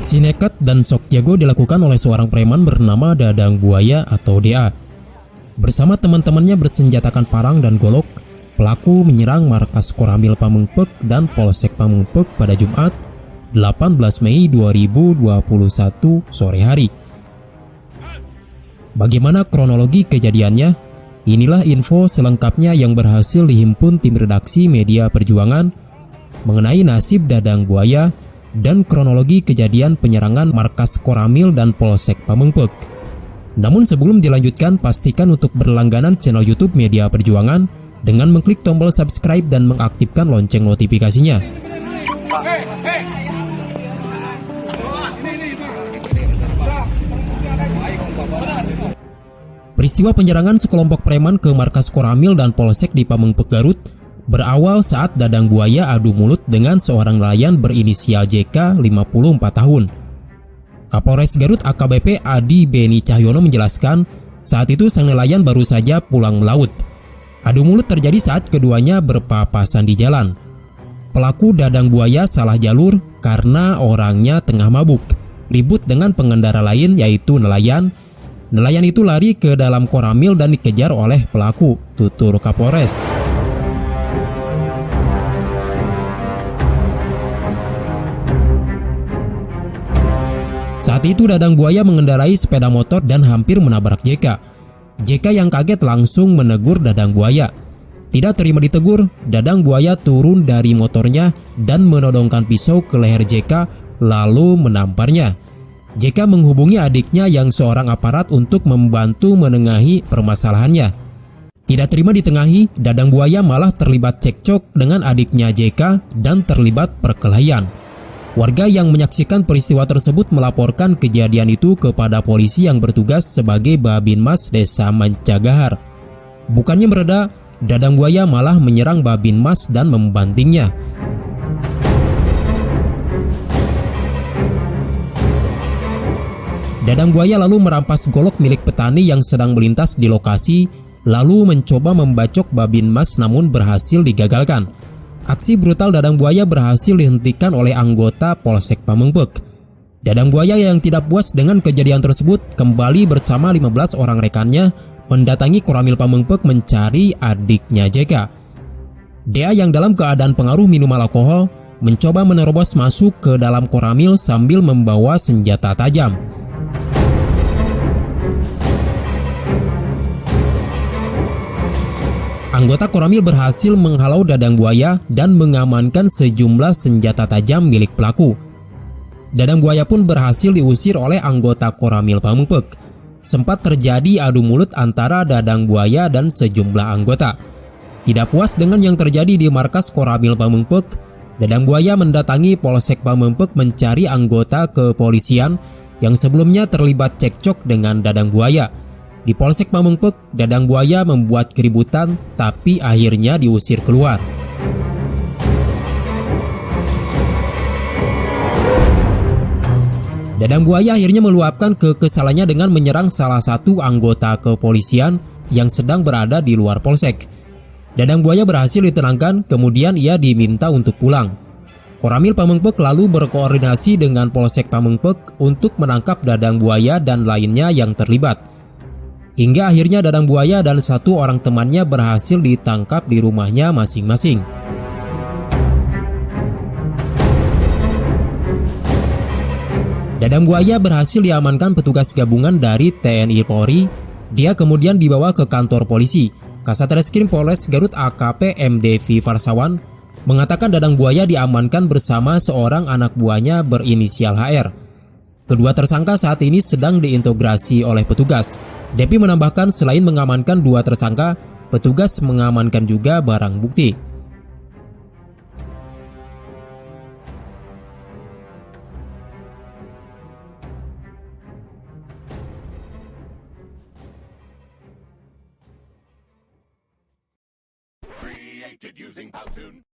Aksi nekat dan sok jago dilakukan oleh seorang preman bernama Dadang Buaya atau DA. Bersama teman-temannya bersenjatakan parang dan golok, pelaku menyerang markas Koramil Pamengpeuk dan Polsek Pamengpeuk pada Jumat 18 Mei 2021 sore hari. Bagaimana kronologi kejadiannya? Inilah info selengkapnya yang berhasil dihimpun tim redaksi Media Perjuangan mengenai nasib Dadang Buaya dan kronologi kejadian penyerangan markas Koramil dan Polsek Pamengpeuk. Namun sebelum dilanjutkan, pastikan untuk berlangganan channel YouTube Media Perjuangan dengan mengklik tombol subscribe dan mengaktifkan lonceng notifikasinya. Peristiwa penyerangan sekelompok preman ke markas Koramil dan Polsek di Pamengpeuk, Garut berawal saat Dadang Buaya adu mulut dengan seorang nelayan berinisial JK 54 tahun. Kapolres Garut AKBP Adi Beni Cahyono menjelaskan saat itu sang nelayan baru saja pulang melaut. Adu mulut terjadi saat keduanya berpapasan di jalan. Pelaku Dadang Buaya salah jalur karena orangnya tengah mabuk, ribut dengan pengendara lain yaitu nelayan. Nelayan itu lari ke dalam Koramil dan dikejar oleh pelaku, tutur Kapolres. Saat itu Dadang Buaya mengendarai sepeda motor dan hampir menabrak JK. JK yang kaget langsung menegur Dadang Buaya. Tidak terima ditegur, Dadang Buaya turun dari motornya dan menodongkan pisau ke leher JK lalu menamparnya. JK menghubungi adiknya yang seorang aparat untuk membantu menengahi permasalahannya. Tidak terima ditengahi, Dadang Buaya malah terlibat cekcok dengan adiknya JK dan terlibat perkelahian. Warga yang menyaksikan peristiwa tersebut melaporkan kejadian itu kepada polisi yang bertugas sebagai Babinmas Desa Mancagahar. Bukannya mereda, Dadang Buaya malah menyerang Babinmas dan membantingnya. Dadang Buaya lalu merampas golok milik petani yang sedang melintas di lokasi, lalu mencoba membacok Babinmas namun berhasil digagalkan. Aksi brutal Dadang Buaya berhasil dihentikan oleh anggota Polsek Pamengpeuk. Dadang Buaya yang tidak puas dengan kejadian tersebut kembali bersama 15 orang rekannya mendatangi Koramil Pamengpeuk mencari adiknya JK. DA yang dalam keadaan pengaruh minuman alkohol mencoba menerobos masuk ke dalam Koramil sambil membawa senjata tajam. Anggota Koramil berhasil menghalau Dadang Buaya dan mengamankan sejumlah senjata tajam milik pelaku. Dadang Buaya pun berhasil diusir oleh anggota Koramil Pamengpeuk. Sempat terjadi adu mulut antara Dadang Buaya dan sejumlah anggota. Tidak puas dengan yang terjadi di markas Koramil Pamengpeuk, Dadang Buaya mendatangi Polsek Pamengpeuk mencari anggota kepolisian yang sebelumnya terlibat cekcok dengan Dadang Buaya. Di Polsek Pamengpeuk, Dadang Buaya membuat keributan tapi akhirnya diusir keluar. Dadang Buaya akhirnya meluapkan kekesalannya dengan menyerang salah satu anggota kepolisian yang sedang berada di luar polsek. Dadang Buaya berhasil ditenangkan, kemudian ia diminta untuk pulang. Koramil Pamengpeuk lalu berkoordinasi dengan Polsek Pamengpeuk untuk menangkap Dadang Buaya dan lainnya yang terlibat. Hingga akhirnya Dadang Buaya dan satu orang temannya berhasil ditangkap di rumahnya masing-masing. Dadang Buaya berhasil diamankan petugas gabungan dari TNI Polri. Dia kemudian dibawa ke kantor polisi. Kasat Reskrim Polres Garut AKP MDV Farsawan mengatakan Dadang Buaya diamankan bersama seorang anak buahnya berinisial HR. Kedua tersangka saat ini sedang diintegrasi oleh petugas. Depi menambahkan selain mengamankan dua tersangka, petugas mengamankan juga barang bukti. Created using Powtoon.